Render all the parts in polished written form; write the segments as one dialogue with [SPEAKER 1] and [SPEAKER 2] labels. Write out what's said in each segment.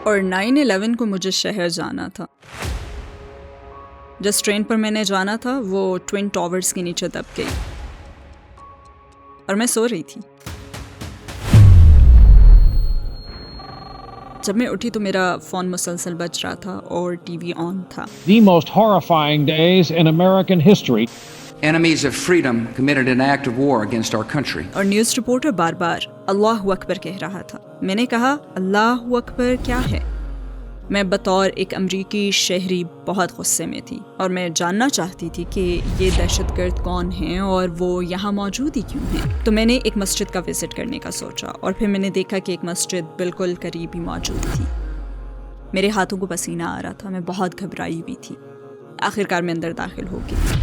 [SPEAKER 1] اور 9/11 کو مجھے شہر جانا تھا. جس ٹرین پر میں نے جانا تھا وہ ٹوئن ٹاورز کے نیچے دب گئی اور میں سو رہی تھی. جب میں اٹھی تو میرا فون مسلسل بج رہا تھا اور ٹی وی آن تھا.
[SPEAKER 2] The most horrifying days in American history.
[SPEAKER 3] Enemies of freedom committed an act of war against our country.
[SPEAKER 1] اور نیوز رپورٹر بار بار اللہ اکبر کہہ رہا تھا. میں نے کہا اللہ اکبر کیا ہے؟ میں بطور ایک امریکی شہری بہت غصے میں تھی اور میں جاننا چاہتی تھی کہ یہ دہشت گرد کون ہیں اور وہ یہاں موجود ہی کیوں ہیں. تو میں نے ایک مسجد کا وزٹ کرنے کا سوچا اور پھر میں نے دیکھا کہ ایک مسجد بالکل قریب ہی موجود تھی. میرے ہاتھوں کو پسینہ آ رہا تھا. میں بہت گھبرائی ہوئی تھی. آخرکار میں اندر داخل ہو گئی.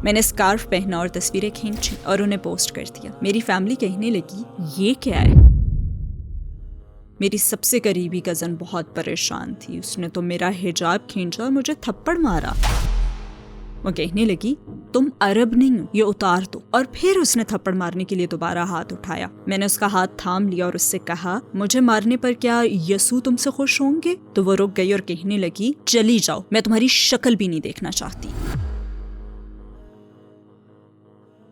[SPEAKER 1] میں نے اسکارف پہنا اور تصویریں کھینچی اور انہیں پوسٹ کر دیا. میری فیملی کہنے لگی یہ کیا ہے؟ میری سب سے قریبی کزن بہت پریشان تھی. اس نے تو میرا حجاب کھینچا اور مجھے تھپڑ مارا. وہ کہنے لگی تم عرب نہیں ہو، یہ اتار دو. اور پھر اس نے تھپڑ مارنے کے لیے دوبارہ ہاتھ اٹھایا. میں نے اس کا ہاتھ تھام لیا اور اس سے کہا مجھے مارنے پر کیا یسوع تم سے خوش ہوں گے؟ تو وہ رک گئی اور کہنے لگی چلی جاؤ، میں تمہاری شکل بھی نہیں دیکھنا چاہتی.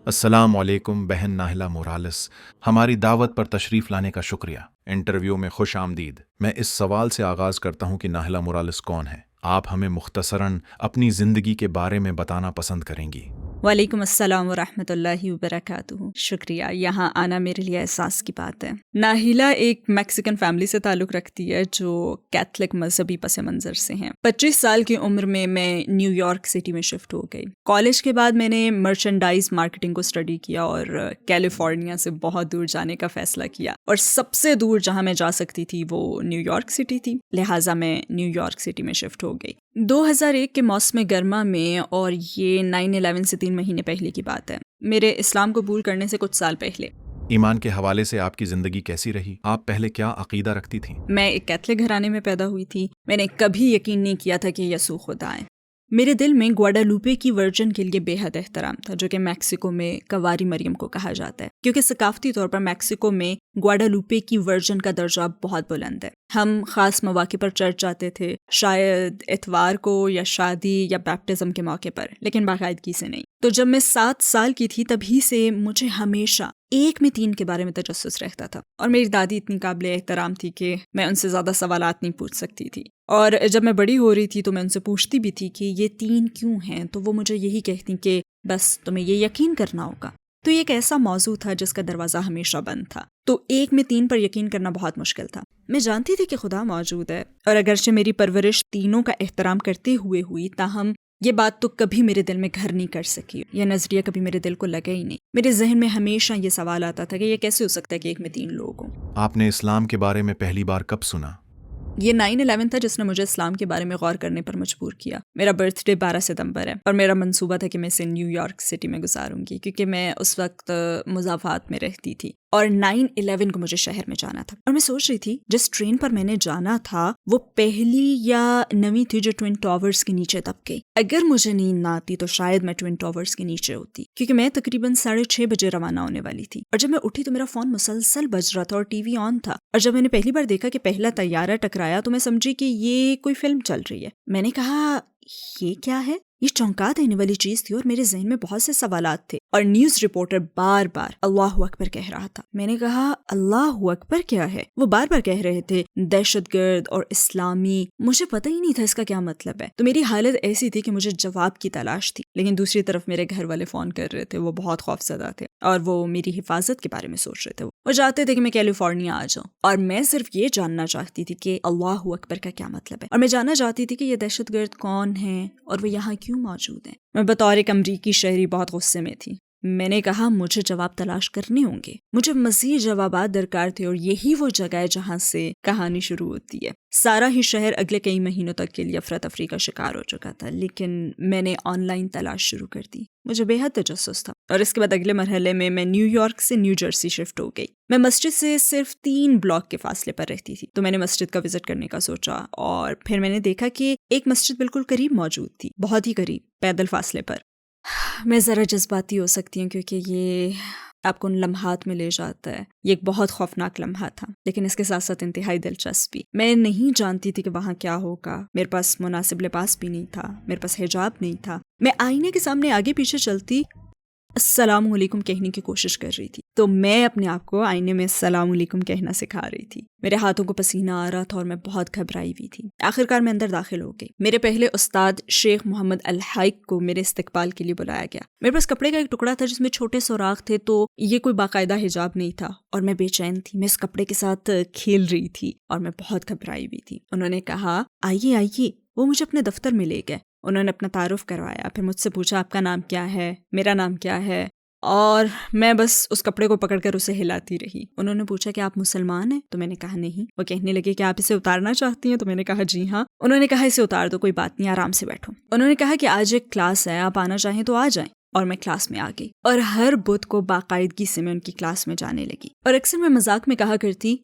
[SPEAKER 4] السلام علیکم بہن ناہلہ مورالس، ہماری دعوت پر تشریف لانے کا شکریہ. انٹرویو میں خوش آمدید. میں اس سوال سے آغاز کرتا ہوں کہ ناہلہ مورالس کون ہے؟ آپ ہمیں مختصراً اپنی زندگی کے بارے میں بتانا پسند کریں گی.
[SPEAKER 1] وعلیکم السلام ورحمۃ اللہ وبرکاتہ. شکریہ، یہاں آنا میرے لیے احساس کی بات ہے. ناہلہ ایک میکسیکن فیملی سے تعلق رکھتی ہے جو کیتھولک مذہبی پس منظر سے ہیں. 25 سال کی عمر میں نیو یارک سٹی میں شفٹ ہو گئی. کالج کے بعد میں نے مرچنڈائز مارکیٹنگ کو اسٹڈی کیا اور کیلیفورنیا سے بہت دور جانے کا فیصلہ کیا. اور سب سے دور جہاں میں جا سکتی تھی وہ نیو یارک سٹی تھی، لہٰذا میں نیو یارک سٹی میں شفٹ ہو گئی 2001 کے موسم گرما میں. اور یہ 9/11 سے 3 مہینے پہلے کی بات ہے، میرے اسلام قبول کرنے سے کچھ سال پہلے.
[SPEAKER 4] ایمان کے حوالے سے آپ کی زندگی کیسی رہی؟ آپ پہلے کیا عقیدہ رکھتی تھیں؟
[SPEAKER 1] میں ایک کیتھولک گھرانے میں پیدا ہوئی تھی. میں نے کبھی یقین نہیں کیا تھا کہ یسوع خدا ہے. میرے دل میں گواڈالوپے کی ورجن کے لیے بے حد احترام تھا، جو کہ میکسیکو میں کواری مریم کو کہا جاتا ہے، کیونکہ ثقافتی طور پر میکسیکو میں گواڈالوپے کی ورجن کا درجہ بہت بلند ہے. ہم خاص مواقع پر چرچ جاتے تھے، شاید اتوار کو یا شادی یا بیپٹزم کے موقع پر، لیکن باقاعدگی سے نہیں. تو جب میں 7 سال کی تھی تبھی سے مجھے ہمیشہ 1 میں 3 کے بارے میں تجسس رہتا تھا. اور میری دادی اتنی قابل احترام تھی کہ میں ان سے زیادہ سوالات نہیں پوچھ سکتی تھی. اور جب میں بڑی ہو رہی تھی تو میں ان سے پوچھتی بھی تھی کہ یہ 3 کیوں ہیں، تو وہ مجھے یہی کہتی کہ بس تمہیں یہ یقین کرنا ہوگا. تو یہ ایک ایسا موضوع تھا جس کا دروازہ ہمیشہ بند تھا. تو 1 میں 3 پر یقین کرنا بہت مشکل تھا. میں جانتی تھی کہ خدا موجود ہے، اور اگرچہ میری پرورش تینوں کا احترام کرتے ہوئے ہوئی، تاہم یہ بات تو کبھی میرے دل میں گھر نہیں کر سکی. یہ نظریہ کبھی میرے دل کو لگا ہی نہیں. میرے ذہن میں ہمیشہ یہ سوال آتا تھا کہ یہ کیسے ہو سکتا ہے کہ 1 میں 3 لوگ ہوں.
[SPEAKER 4] آپ نے اسلام کے بارے میں پہلی بار کب سنا؟
[SPEAKER 1] یہ 9/11 تھا جس نے مجھے اسلام کے بارے میں غور کرنے پر مجبور کیا. میرا برتھ ڈے 12 ستمبر ہے اور میرا منصوبہ تھا کہ میں اسے نیو یارک سٹی میں گزاروں گی، کیونکہ میں اس وقت مضافات میں رہتی تھی اور 9/11 کو مجھے شہر میں جانا تھا. اور میں سوچ رہی تھی جس ٹرین پر میں نے جانا تھا وہ پہلی یا نویں تھی جو ٹوئن ٹاورز کے نیچے دب گئی. اگر مجھے نیند نہ آتی تو شاید میں ٹوئن ٹاورز کے نیچے ہوتی، کیونکہ میں تقریباً 6:30 بجے روانہ ہونے والی تھی. اور جب میں اٹھی تو میرا فون مسلسل بج رہا تھا اور ٹی وی آن تھا. اور جب میں نے پہلی بار دیکھا کہ پہلا طیارہ ٹکرایا تو میں سمجھی کہ یہ کوئی فلم چل رہی ہے. میں نے کہا یہ کیا ہے؟ یہ چونکا دینے والی چیز تھی اور میرے ذہن میں بہت سے سوالات تھے. اور نیوز رپورٹر بار بار اللہ اکبر کہہ رہا تھا. میں نے کہا اللہ اکبر کیا ہے؟ وہ بار بار کہہ رہے تھے دہشت گرد اور اسلامی. مجھے پتہ ہی نہیں تھا اس کا کیا مطلب ہے. تو میری حالت ایسی تھی کہ مجھے جواب کی تلاش تھی. لیکن دوسری طرف میرے گھر والے فون کر رہے تھے. وہ بہت خوفزدہ تھے اور وہ میری حفاظت کے بارے میں سوچ رہے تھے. وہ چاہتے تھے کہ میں کیلیفورنیا آ جاؤں اور میں صرف یہ جاننا چاہتی تھی کہ اللہ اکبر کا کیا مطلب ہے. اور میں جاننا چاہتی تھی کہ یہ دہشت گرد کون ہیں اور وہ یہاں کیوں موجود ہیں. میں بطور ایک امریکی شہری بہت غصے میں تھی. میں نے کہا مجھے جواب تلاش کرنے ہوں گے. مجھے مزید جوابات درکار تھے اور یہی وہ جگہ ہے جہاں سے کہانی شروع ہوتی ہے. سارا ہی شہر اگلے کئی مہینوں تک کے لیے افراتفری کا شکار ہو چکا تھا، لیکن میں نے آن لائن تلاش شروع کر دی. مجھے بے حد تجسس تھا. اور اس کے بعد اگلے مرحلے میں نیو یارک سے نیو جرسی شفٹ ہو گئی. میں مسجد سے صرف 3 بلاک کے فاصلے پر رہتی تھی، تو میں نے مسجد کا وزٹ کرنے کا سوچا. اور پھر میں نے دیکھا کہ ایک مسجد بالکل قریب موجود تھی، بہت ہی قریب، پیدل فاصلے پر. میں ذرا جذباتی ہو سکتی ہوں کیونکہ یہ آپ کو ان لمحات میں لے جاتا ہے. یہ ایک بہت خوفناک لمحہ تھا لیکن اس کے ساتھ ساتھ انتہائی دلچسپ بھی. میں نہیں جانتی تھی کہ وہاں کیا ہوگا. میرے پاس مناسب لباس بھی نہیں تھا, میرے پاس حجاب نہیں تھا. میں آئینے کے سامنے آگے پیچھے چلتی السلام علیکم کہنے کی کوشش کر رہی تھی, تو میں اپنے آپ کو آئینے میں السلام علیکم کہنا سکھا رہی تھی. میرے ہاتھوں کو پسینہ آ رہا تھا اور میں بہت گھبرائی ہوئی تھی. آخرکار میں اندر داخل ہو گئی. میرے پہلے استاد شیخ محمد الحائق کو میرے استقبال کے لیے بلایا گیا. میرے پاس کپڑے کا ایک ٹکڑا تھا جس میں چھوٹے سوراخ تھے, تو یہ کوئی باقاعدہ حجاب نہیں تھا اور میں بے چین تھی. میں اس کپڑے کے ساتھ کھیل رہی تھی اور میں بہت گھبرائی ہوئی تھی. انہوں نے کہا آئیے آئیے. وہ مجھے اپنے دفتر میں لے گئے. انہوں نے اپنا تعارف کروایا, پھر مجھ سے پوچھا آپ کا نام کیا ہے, میرا نام کیا ہے, اور میں بس اس کپڑے کو پکڑ کر اسے ہلاتی رہی. انہوں نے پوچھا کہ آپ مسلمان ہیں, تو میں نے کہا نہیں. وہ کہنے لگے کہ آپ اسے اتارنا چاہتی ہیں, تو میں نے کہا جی ہاں. انہوں نے کہا اسے اتار دو, کوئی بات نہیں, آرام سے بیٹھو. انہوں نے کہا کہ آج ایک کلاس ہے, آپ آنا چاہیں تو آ جائیں. اور میں کلاس میں آ گئی اور ہر بدھ کو باقاعدگی سے میں ان کی کلاس میں جانے لگی. اور اکثر میں مذاق میں کہا کرتی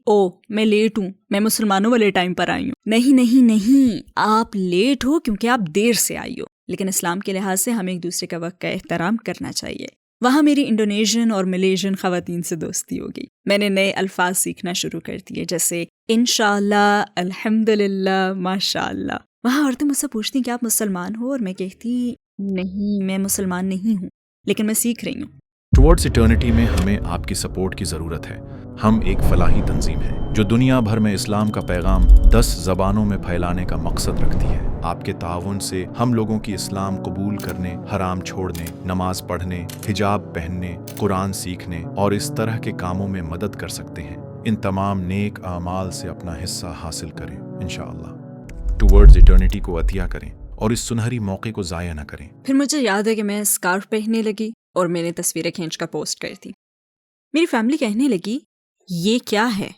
[SPEAKER 1] میں لیٹ ہوں, میں مسلمانوں والے ٹائم پر آئی ہوں. نہیں نہیں نہیں, آپ لیٹ ہو کیونکہ آپ دیر سے آئی ہو, لیکن اسلام کے لحاظ سے ہمیں ایک دوسرے کا وقت کا احترام کرنا چاہیے. وہاں میری انڈونیشین اور ملیشین خواتین سے دوستی ہو گئی. میں نے نئے الفاظ سیکھنا شروع کر دیے, جیسے انشاءاللہ, الحمدللہ, ماشاءاللہ. وہاں عورتیں مجھ سے پوچھتی کہ آپ مسلمان ہو, اور میں کہتی نہیں, میں مسلمان نہیں ہوں, لیکن میں سیکھ رہی ہوں.
[SPEAKER 4] ٹورڈز ایٹرنیٹی میں ہمیں آپ کی سپورٹ کی ضرورت ہے. ہم ایک فلاحی تنظیم ہے جو دنیا بھر میں اسلام کا پیغام 10 زبانوں میں پھیلانے کا مقصد رکھتی ہے. آپ کے تعاون سے ہم لوگوں کی اسلام قبول کرنے, حرام چھوڑنے, نماز پڑھنے, حجاب پہننے, قرآن سیکھنے اور اس طرح کے کاموں میں مدد کر سکتے ہیں. ان تمام نیک اعمال سے اپنا حصہ حاصل کریں انشاءاللہ. ٹورڈز ایٹرنیٹی کو عطیہ کریں اور اس سنہری موقع کو ضائع نہ کریں.
[SPEAKER 1] پھر مجھے یاد ہے کہ میں اسکارف پہننے لگی اور میں نے تصویریں کھینچ کر پوسٹ کر دی. میری فیملی کہنے لگی یہ کیا ہے؟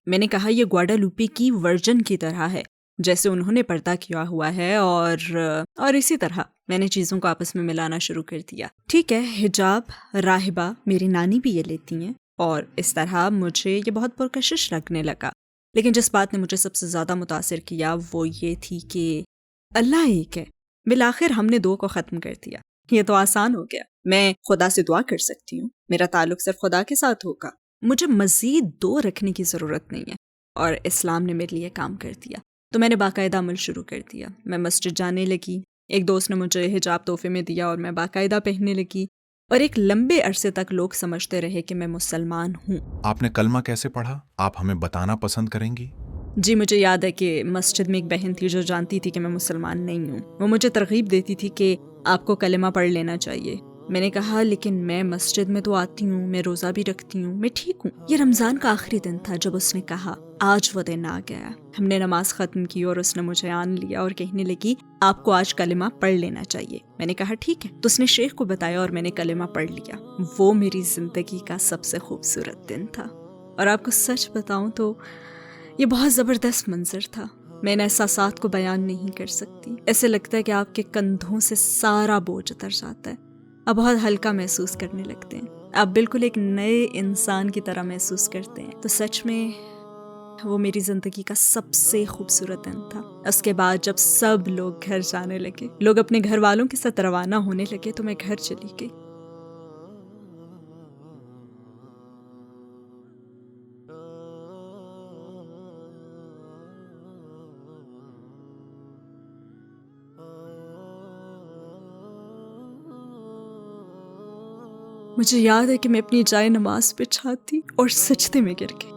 [SPEAKER 1] میں نے کہا یہ گواڈالوپی کی ورجن کی طرح ہے جیسے انہوں نے پردہ کیا ہوا ہے, اور اسی طرح میں نے چیزوں کو آپس میں ملانا شروع کر دیا. ٹھیک ہے, حجاب, راہبہ, میری نانی بھی یہ لیتی ہیں, اور اس طرح مجھے یہ بہت پرکشش لگنے لگا. لیکن جس بات نے مجھے سب سے زیادہ متاثر کیا وہ یہ تھی کہ اللہ ایک ہے. بالآخر ہم نے 2 کو ختم کر دیا. یہ تو آسان ہو گیا. میں خدا سے دعا کر سکتی ہوں, میرا تعلق صرف خدا کے ساتھ ہوگا, مجھے مزید 2 رکھنے کی ضرورت نہیں ہے. اور اسلام نے میرے لیے کام کر دیا. تو میں نے باقاعدہ عمل شروع کر دیا. میں مسجد جانے لگی. ایک دوست نے مجھے حجاب تحفے میں دیا اور میں باقاعدہ پہننے لگی. اور ایک لمبے عرصے تک لوگ سمجھتے رہے کہ میں مسلمان ہوں.
[SPEAKER 4] آپ نے کلمہ کیسے پڑھا؟ آپ ہمیں بتانا پسند کریں گی؟
[SPEAKER 1] جی, مجھے یاد ہے کہ مسجد میں ایک بہن تھی جو جانتی تھی کہ میں مسلمان نہیں ہوں. وہ مجھے ترغیب دیتی تھی کہ آپ کو کلمہ پڑھ لینا چاہیے. میں نے کہا لیکن میں مسجد میں تو آتی ہوں, میں روزہ بھی رکھتی ہوں, میں ٹھیک ہوں. یہ رمضان کا آخری دن تھا جب اس نے کہا آج وہ دن آ گیا. ہم نے نماز ختم کی اور اس نے مجھے آن لیا اور کہنے لگی آپ کو آج کلمہ پڑھ لینا چاہیے. میں نے کہا ٹھیک ہے. تو اس نے شیخ کو بتایا اور میں نے کلمہ پڑھ لیا. وہ میری زندگی کا سب سے خوبصورت دن تھا. اور آپ کو سچ بتاؤں تو یہ بہت زبردست منظر تھا. میں ان احساسات کو بیان نہیں کر سکتی. ایسے لگتا ہے کہ آپ کے کندھوں سے سارا بوجھ اتر جاتا ہے. آپ بہت ہلکا محسوس کرنے لگتے ہیں. آپ بالکل ایک نئے انسان کی طرح محسوس کرتے ہیں. تو سچ میں وہ میری زندگی کا سب سے خوبصورت دن تھا. اس کے بعد جب سب لوگ گھر جانے لگے, لوگ اپنے گھر والوں کے ساتھ روانہ ہونے لگے, تو میں گھر چلی گئی. مجھے یاد ہے کہ میں اپنی جائے نماز بچھاتی اور سجدے میں گر گئی.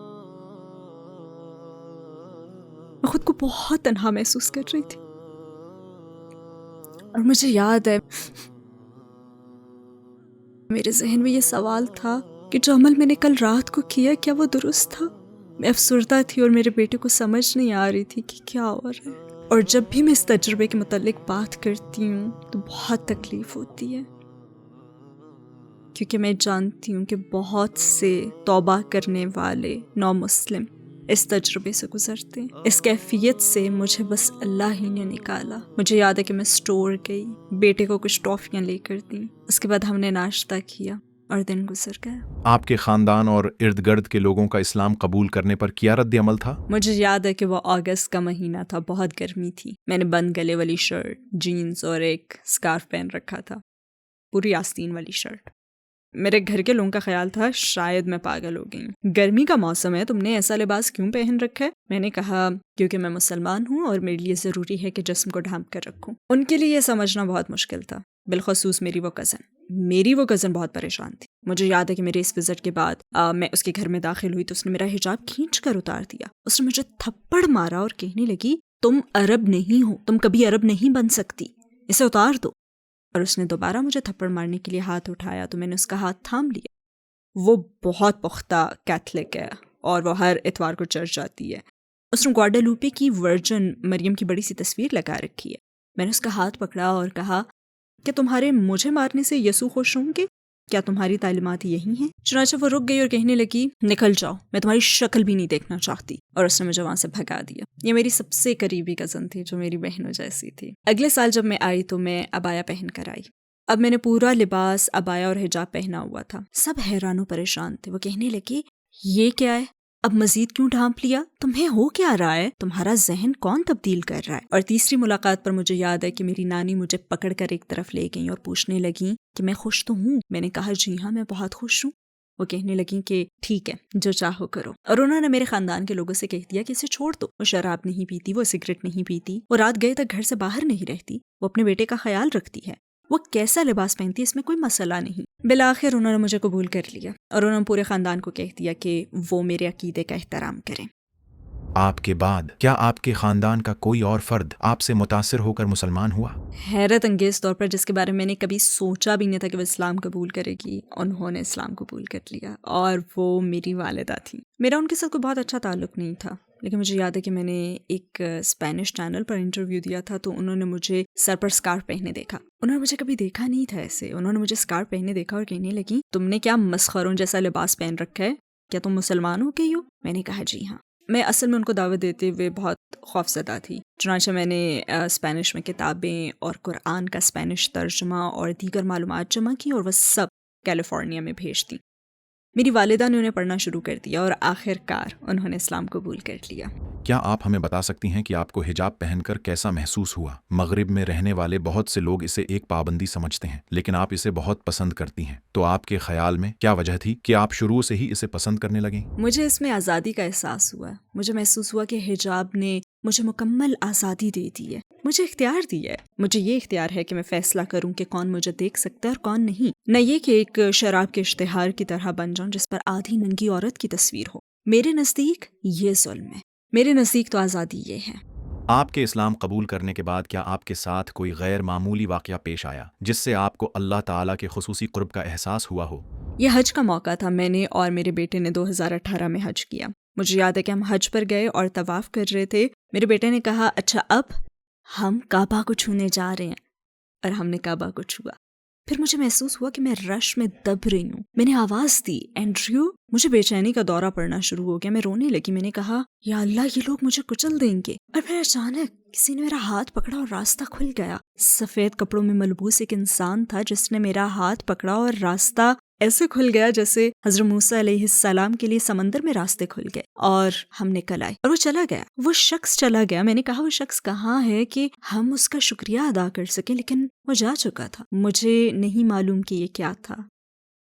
[SPEAKER 1] میں خود کو بہت تنہا محسوس کر رہی تھی. اور مجھے یاد ہے میرے ذہن میں یہ سوال تھا کہ جو عمل میں نے کل رات کو کیا کیا وہ درست تھا؟ میں افسردہ تھی اور میرے بیٹے کو سمجھ نہیں آ رہی تھی کہ کیا ہو رہا ہے. اور جب بھی میں اس تجربے کے متعلق بات کرتی ہوں تو بہت تکلیف ہوتی ہے, کیونکہ میں جانتی ہوں کہ بہت سے توبہ کرنے والے نو مسلم اس تجربے سے گزرتے ہیں. اس کیفیت سے مجھے بس اللہ ہی نے نکالا. مجھے یاد ہے کہ میں اسٹور گئی, بیٹے کو کچھ ٹافیاں لے کر دیں, اس کے بعد ہم نے ناشتہ کیا اور دن گزر گیا.
[SPEAKER 4] آپ کے خاندان اور ارد گرد کے لوگوں کا اسلام قبول کرنے پر کیا رد عمل تھا؟
[SPEAKER 1] مجھے یاد ہے کہ وہ اگست کا مہینہ تھا, بہت گرمی تھی. میں نے بند گلے والی شرٹ, جینز اور ایک اسکارف پہن رکھا تھا, پوری آستین والی شرٹ. میرے گھر کے لوگوں کا خیال تھا شاید میں پاگل ہو گئی ہوں. گرمی کا موسم ہے, تم نے ایسا لباس کیوں پہن رکھا ہے؟ میں نے کہا کیونکہ میں مسلمان ہوں اور میرے لیے ضروری ہے کہ جسم کو ڈھانپ کر رکھوں. ان کے لیے یہ سمجھنا بہت مشکل تھا, بالخصوص میری وہ کزن بہت پریشان تھی. مجھے یاد ہے کہ میرے اس وزٹ کے بعد میں اس کے گھر میں داخل ہوئی تو اس نے میرا حجاب کھینچ کر اتار دیا. اس نے مجھے تھپڑ مارا اور کہنے لگی تم عرب نہیں ہو, تم کبھی عرب نہیں بن سکتی, اسے اتار دو. اور اس نے دوبارہ مجھے تھپڑ مارنے کے لیے ہاتھ اٹھایا تو میں نے اس کا ہاتھ تھام لیا. وہ بہت پختہ کیتھلک ہے اور وہ ہر اتوار کو چرچ جاتی ہے. اس نے گواڈالوپے کی ورجن مریم کی بڑی سی تصویر لگا رکھی ہے. میں نے اس کا ہاتھ پکڑا اور کہا کہ تمہارے مجھے مارنے سے یسوع خوش ہوں گے؟ کیا تمہاری تعلیمات یہی ہیں؟ چنانچہ وہ رک گئی اور کہنے لگی نکل جاؤ, میں تمہاری شکل بھی نہیں دیکھنا چاہتی. اور اس نے مجھے وہاں سے بھگا دیا. یہ میری سب سے قریبی کزن تھی جو میری بہنوں جیسی تھی. اگلے سال جب میں آئی تو میں عبایا پہن کر آئی. اب میں نے پورا لباس عبایا اور حجاب پہنا ہوا تھا. سب حیران و پریشان تھے. وہ کہنے لگے یہ کیا ہے, اب مزید کیوں ڈھانپ لیا, تمہیں ہو کیا رہا ہے, تمہارا ذہن کون تبدیل کر رہا ہے؟ اور تیسری ملاقات پر مجھے یاد ہے کہ میری نانی مجھے پکڑ کر ایک طرف لے گئیں اور پوچھنے لگیں کہ میں خوش تو ہوں. میں نے کہا جی ہاں میں بہت خوش ہوں. وہ کہنے لگیں کہ ٹھیک ہے جو چاہو کرو. اور انہوں نے میرے خاندان کے لوگوں سے کہہ دیا کہ اسے چھوڑ دو, وہ شراب نہیں پیتی, وہ سگریٹ نہیں پیتی, وہ رات گئے تک گھر سے باہر نہیں رہتی, وہ اپنے بیٹے کا خیال رکھتی ہے, وہ کیسا لباس پہنتی ہے اس میں کوئی مسئلہ نہیں. بالآخر انہوں نے مجھے قبول کر لیا اور انہوں نے پورے خاندان کو کہہ دیا کہ وہ میرے عقیدے کا احترام کریں.
[SPEAKER 4] آپ کے بعد کیا آپ کے خاندان کا کوئی اور فرد آپ سے متاثر ہو کر مسلمان ہوا؟
[SPEAKER 1] حیرت انگیز طور پر جس کے بارے میں نے کبھی سوچا بھی نہیں تھا کہ وہ اسلام قبول کرے گی, انہوں نے اسلام قبول کر لیا, اور وہ میری والدہ تھی. میرا ان کے ساتھ کوئی بہت اچھا تعلق نہیں تھا, لیکن مجھے یاد ہے کہ میں نے ایک اسپینش چینل پر انٹرویو دیا تھا تو انہوں نے مجھے سر پر اسکارف پہنے دیکھا. انہوں نے مجھے کبھی دیکھا نہیں تھا ایسے. انہوں نے مجھے اسکارف پہنے دیکھا اور کہنے لگی تم نے کیا مسخروں جیسا لباس پہن رکھا ہے, کیا تم مسلمان ہو گئی ہو؟ میں نے کہا جی ہاں. میں اصل میں ان کو دعوت دیتے ہوئے بہت خوفزدہ تھی. چنانچہ میں نے اسپینش میں کتابیں اور قرآن کا اسپینش ترجمہ اور دیگر معلومات جمع کی اور وہ سب کیلیفورنیا میں بھیج دیں. میری والدہ نے انہیں پڑھنا شروع کر دیا اور آخر کار انہوں نے اسلام قبول کر لیا.
[SPEAKER 4] کیا آپ ہمیں بتا سکتی ہیں کہ آپ کو حجاب پہن کر کیسا محسوس ہوا؟ مغرب میں رہنے والے بہت سے لوگ اسے ایک پابندی سمجھتے ہیں لیکن آپ اسے بہت پسند کرتی ہیں, تو آپ کے خیال میں کیا وجہ تھی کہ آپ شروع سے ہی اسے پسند کرنے لگیں؟
[SPEAKER 1] مجھے اس میں آزادی کا احساس ہوا. مجھے محسوس ہوا کہ حجاب نے مجھے مکمل آزادی دے دی ہے, مجھے اختیار دی ہے. مجھے یہ اختیار ہے کہ میں فیصلہ کروں کہ کون مجھے دیکھ سکتا ہے اور کون نہیں. نہ یہ کہ ایک شراب کے اشتہار کی طرح بن جاؤں جس پر آدھی ننگی عورت کی تصویر ہو. میرے نزدیک یہ ظلم ہے, میرے نزدیک تو آزادی یہ ہے.
[SPEAKER 4] آپ کے اسلام قبول کرنے کے بعد کیا آپ کے ساتھ کوئی غیر معمولی واقعہ پیش آیا جس سے آپ کو اللہ تعالیٰ کے خصوصی قرب کا احساس ہوا ہو؟
[SPEAKER 1] یہ حج کا موقع تھا. میں نے اور میرے بیٹے نے 2018 میں حج کیا. مجھے یاد ہے کہ ہم حج پر گئے اور طواف کر رہے تھے. میرے بیٹے نے کہا اچھا اب ہم کعبہ کو چھونے جا رہے ہیں, اور ہم نے کعبہ کو چھوا. پھر مجھے محسوس ہوا کہ میں رش میں دب رہی ہوں. میں نے آواز دی اینڈریو. مجھے بے چینی کا دورہ پڑنا شروع ہو گیا. میں رونے لگی. میں نے کہا یا اللہ یہ لوگ مجھے کچل دیں گے. اور پھر اچانک کسی نے میرا ہاتھ پکڑا اور راستہ کھل گیا. سفید کپڑوں میں ملبوس ایک انسان تھا جس نے میرا ہاتھ پکڑا اور راستہ ایسے کھل گیا جیسے حضرت موسیٰ علیہ السلام کے لیے سمندر میں راستے کھل گئے اور ہم نکل آئے. اور وہ چلا گیا, وہ شخص چلا گیا. میں نے کہا وہ شخص کہاں ہے کہ ہم اس کا شکریہ ادا کر سکیں, لیکن وہ جا چکا تھا. مجھے نہیں معلوم کہ یہ کیا تھا,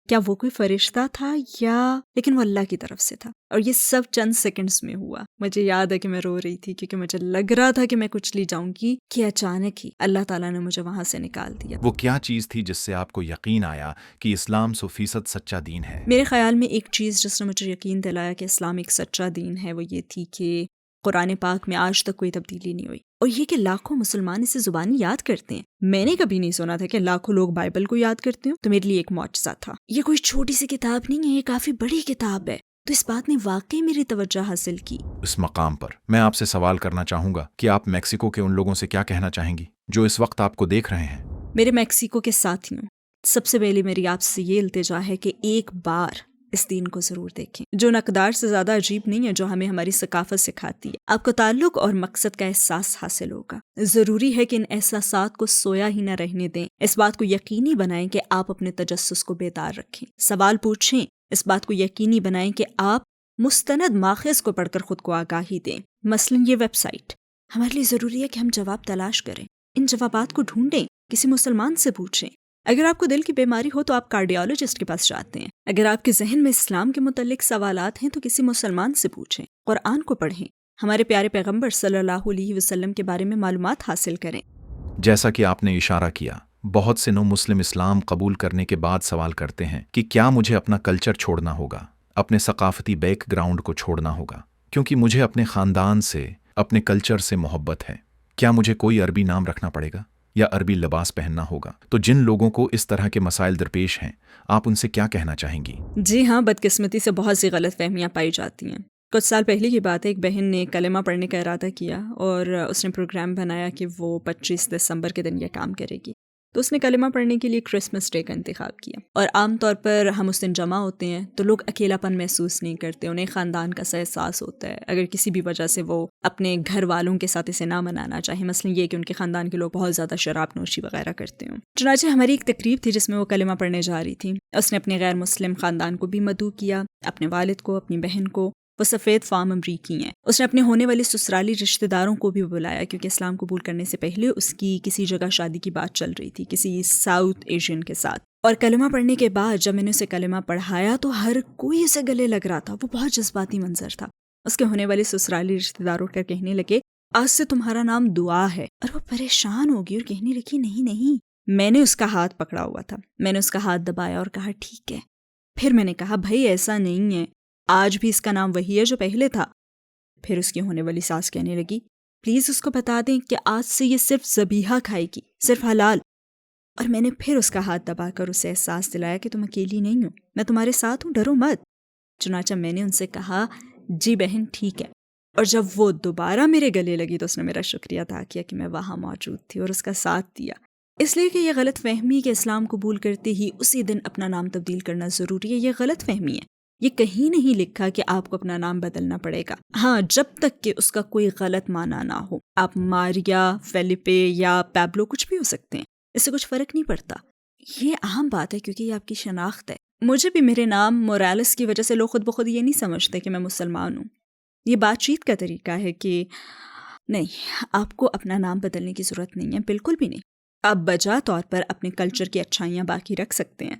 [SPEAKER 1] کیا وہ کوئی فرشتہ تھا یا, لیکن وہ اللہ کی طرف سے تھا. اور یہ سب چند سیکنڈز میں ہوا. مجھے یاد ہے کہ میں رو رہی تھی کیونکہ مجھے لگ رہا تھا کہ میں کچلی جاؤں گی کہ اچانک ہی اللہ تعالیٰ نے مجھے وہاں سے نکال دیا.
[SPEAKER 4] وہ کیا چیز تھی جس سے آپ کو یقین آیا کہ اسلام 100% سچا دین ہے؟
[SPEAKER 1] میرے خیال میں ایک چیز جس نے مجھے یقین دلایا کہ اسلام ایک سچا دین ہے وہ یہ تھی کہ قرآن پاک میں آج تک کوئی تبدیلی نہیں ہوئی, اور یہ کہ لاکھوں مسلمان اسے زبانی یاد کرتے ہیں. میں نے کبھی نہیں سنا تھا کہ لاکھوں لوگ بائبل کو یاد کرتے ہوں, تو میرے لیے ایک معجزہ تھا. یہ کوئی چھوٹی سی کتاب نہیں ہے, یہ کافی بڑی کتاب ہے. تو اس بات نے واقعی میری توجہ حاصل کی.
[SPEAKER 4] اس مقام پر میں آپ سے سوال کرنا چاہوں گا کہ آپ میکسیکو کے ان لوگوں سے کیا کہنا چاہیں گی جو اس وقت آپ کو دیکھ رہے ہیں؟
[SPEAKER 1] میرے میکسیکو کے ساتھیوں, سب سے پہلے میری آپ سے یہ التجا ہے کہ ایک بار اس دین کو ضرور دیکھیں, جو نقدار سے زیادہ عجیب نہیں ہے, جو ہمیں ہماری ثقافت سکھاتی ہے. آپ کو تعلق اور مقصد کا احساس حاصل ہوگا. ضروری ہے کہ ان احساسات کو سویا ہی نہ رہنے دیں. اس بات کو یقینی بنائیں کہ آپ اپنے تجسس کو بیدار رکھیں, سوال پوچھیں. اس بات کو یقینی بنائیں کہ آپ مستند ماخذ کو پڑھ کر خود کو آگاہی دیں. مثلاً یہ ویب سائٹ. ہمارے لیے ضروری ہے کہ ہم جواب تلاش کریں, ان جوابات کو ڈھونڈیں, کسی مسلمان سے پوچھیں. اگر آپ کو دل کی بیماری ہو تو آپ کارڈیالوجسٹ کے پاس جاتے ہیں. اگر آپ کے ذہن میں اسلام کے متعلق سوالات ہیں تو کسی مسلمان سے پوچھیں، قرآن کو پڑھیں، ہمارے پیارے پیغمبر صلی اللہ علیہ وسلم کے بارے میں معلومات حاصل کریں.
[SPEAKER 4] جیسا کہ آپ نے اشارہ کیا، بہت سے نو مسلم اسلام قبول کرنے کے بعد سوال کرتے ہیں کہ کیا مجھے اپنا کلچر چھوڑنا ہوگا، اپنے ثقافتی بیک گراؤنڈ کو چھوڑنا ہوگا، کیونکہ مجھے اپنے خاندان سے، اپنے کلچر سے محبت ہے. کیا مجھے کوئی عربی نام رکھنا پڑے گا یا عربی لباس پہننا ہوگا؟ تو جن لوگوں کو اس طرح کے مسائل درپیش ہیں، آپ ان سے کیا کہنا چاہیں گی؟
[SPEAKER 1] جی ہاں، بدقسمتی سے بہت سی غلط فہمیاں پائی جاتی ہیں. کچھ سال پہلے کی بات ہے، ایک بہن نے کلمہ پڑھنے کا ارادہ کیا اور اس نے پروگرام بنایا کہ وہ 25 دسمبر کے دن یہ کام کرے گی. تو اس نے کلمہ پڑھنے کے لیے کرسمس ڈے کا انتخاب کیا. اور عام طور پر ہم اس دن جمع ہوتے ہیں تو لوگ اکیلا پن محسوس نہیں کرتے، انہیں خاندان کا سا احساس ہوتا ہے. اگر کسی بھی وجہ سے وہ اپنے گھر والوں کے ساتھ اسے نہ منانا چاہے، مثلا یہ کہ ان کے خاندان کے لوگ بہت زیادہ شراب نوشی وغیرہ کرتے ہوں. چنانچہ ہماری ایک تقریب تھی جس میں وہ کلمہ پڑھنے جا رہی تھی. اس نے اپنے غیر مسلم خاندان کو بھی مدعو کیا، اپنے والد کو، اپنی بہن کو. وہ سفید فام امریکی ہیں. اس نے اپنے ہونے والے سسرالی رشتہ داروں کو بھی بلایا کیونکہ اسلام قبول کرنے سے پہلے اس کی کسی جگہ شادی کی بات چل رہی تھی کسی ساؤتھ ایشین کے ساتھ. اور کلمہ پڑھنے کے بعد جب میں نے اسے کلمہ پڑھایا تو ہر کوئی اسے گلے لگ رہا تھا. وہ بہت جذباتی منظر تھا. اس کے ہونے والے سسرالی رشتہ دار اٹھ کر کہنے لگے، آج سے تمہارا نام دعا ہے. اور وہ پریشان ہوگی اور کہنے لگی، نہیں. میں نے اس کا ہاتھ پکڑا ہوا تھا، میں نے اس کا ہاتھ دبایا اور کہا ٹھیک ہے. پھر میں نے کہا بھائی ایسا نہیں ہے، آج بھی اس کا نام وہی ہے جو پہلے تھا. پھر اس کی ہونے والی ساس کہنے لگی، پلیز اس کو بتا دیں کہ آج سے یہ صرف ذبیحہ کھائے گی، صرف حلال. اور میں نے پھر اس کا ہاتھ دبا کر اسے احساس دلایا کہ تم اکیلی نہیں ہو، میں تمہارے ساتھ ہوں، ڈرو مت. چنانچہ میں نے ان سے کہا جی بہن ٹھیک ہے. اور جب وہ دوبارہ میرے گلے لگی تو اس نے میرا شکریہ ادا کیا کہ میں وہاں موجود تھی اور اس کا ساتھ دیا. اس لیے کہ یہ غلط فہمی کہ اسلام قبول کرتے ہی اسی دن اپنا نام تبدیل کرنا ضروری ہے، یہ غلط فہمی ہے. یہ کہیں نہیں لکھا کہ آپ کو اپنا نام بدلنا پڑے گا. ہاں، جب تک کہ اس کا کوئی غلط معنی نہ ہو. آپ ماریا، فیلیپے یا پیبلو کچھ بھی ہو سکتے ہیں، اس سے کچھ فرق نہیں پڑتا. یہ اہم بات ہے کیونکہ یہ آپ کی شناخت ہے. مجھے بھی میرے نام مورالیس کی وجہ سے لوگ خود بخود یہ نہیں سمجھتے کہ میں مسلمان ہوں. یہ بات چیت کا طریقہ ہے کہ نہیں، آپ کو اپنا نام بدلنے کی ضرورت نہیں ہے، بالکل بھی نہیں. آپ بجا طور پر اپنے کلچر کی اچھائیاں باقی رکھ سکتے ہیں.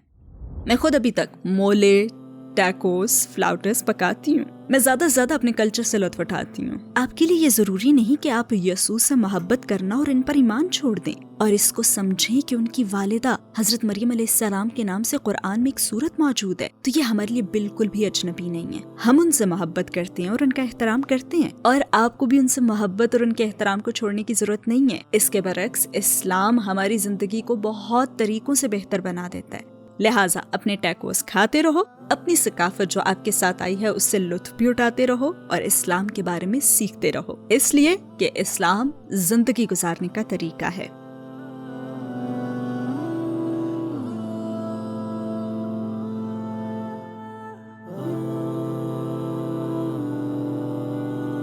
[SPEAKER 1] میں خود ابھی تک مولے، ٹیکوس، فلاوٹس پکاتی ہوں. میں زیادہ سے زیادہ اپنے کلچر سے لطف اٹھاتی ہوں. آپ کے لیے یہ ضروری نہیں کہ آپ یسوع سے محبت کرنا اور ان پر ایمان چھوڑ دیں، اور اس کو سمجھیں کہ ان کی والدہ حضرت مریم علیہ السلام کے نام سے قرآن میں ایک سورت موجود ہے. تو یہ ہمارے لیے بالکل بھی اجنبی نہیں ہے. ہم ان سے محبت کرتے ہیں اور ان کا احترام کرتے ہیں، اور آپ کو بھی ان سے محبت اور ان کے احترام کو چھوڑنے کی ضرورت نہیں ہے. اس کے برعکس اسلام ہماری زندگی کو بہت طریقوں سے بہتر بنا دیتا ہے. لہٰذا اپنے ٹیکوس کھاتے رہو، اپنی ثقافت جو آپ کے ساتھ آئی ہے اس سے لطف بھی اٹھاتے رہو، اور اسلام کے بارے میں سیکھتے رہو، اس لیے کہ اسلام زندگی گزارنے کا طریقہ ہے.